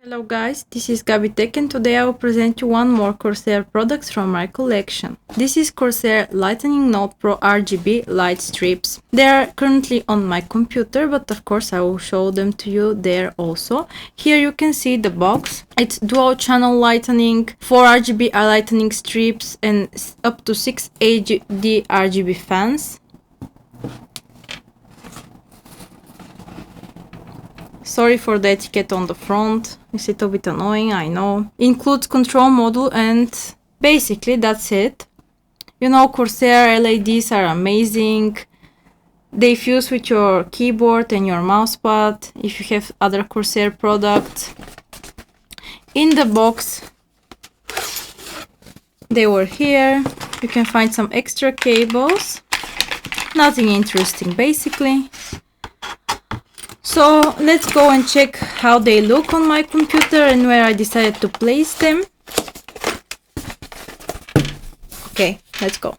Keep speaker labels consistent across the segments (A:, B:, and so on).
A: Hello guys, this is Gabi Tech and today I will present you one more Corsair products from my collection. This is Corsair Lighting Node Pro RGB light strips. They are currently on my computer, but of course I will show them to you there also. Here you can see the box. It's dual channel lighting, 4 RGB lighting strips and up to 6 HD RGB fans. Sorry for the etiquette on the front, it's a little bit annoying, I know. Includes control module and basically that's it. You know, Corsair LEDs are amazing. They fuse with your keyboard and your mousepad if you have other Corsair products. In the box, they were here. You can find some extra cables. Nothing interesting basically. So let's go and check how they look on my computer and where I decided to place them. Okay, let's go.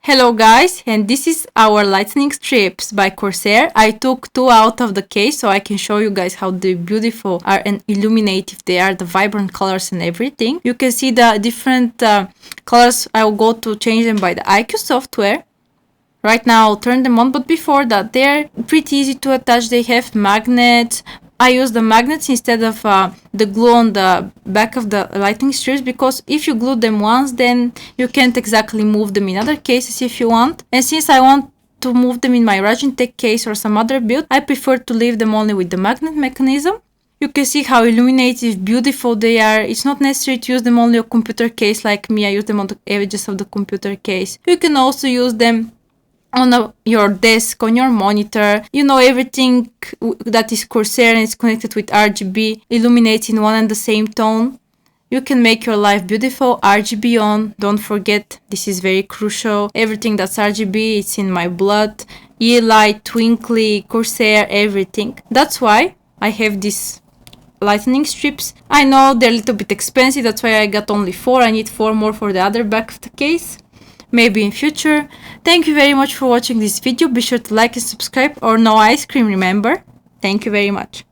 A: Hello guys, and this is our lightning strips by Corsair. I took 2 out of the case so I can show you guys how beautiful are and illuminative they are, the vibrant colors and everything. You can see the different colors. I will go to change them by the IQ software. Right now I'll turn them on, but before that they're pretty easy to attach. They have magnets. I use the magnets instead of the glue on the back of the lighting strips, because if you glue them once then you can't exactly move them in other cases if you want. And since I want to move them in my Rgb case or some other build, I prefer to leave them only with the magnet mechanism. You can see how illuminative, beautiful they are. It's not necessary to use them only on a computer case like me. I use them on the edges of the computer case. You can also use them on your desk, on your monitor. You know, everything that is Corsair and is connected with RGB illuminates in one and the same tone. You can make your life beautiful. RGB on, don't forget, this is very crucial. Everything that's RGB, it's in my blood. E-light, twinkly, Corsair, everything. That's why I have these lightning strips. I know they're a little bit expensive, that's why I got only 4. I need 4 more for the other back of the case. Maybe in future. Thank you very much for watching this video. Be sure to like and subscribe, or no ice cream, remember. Thank you very much.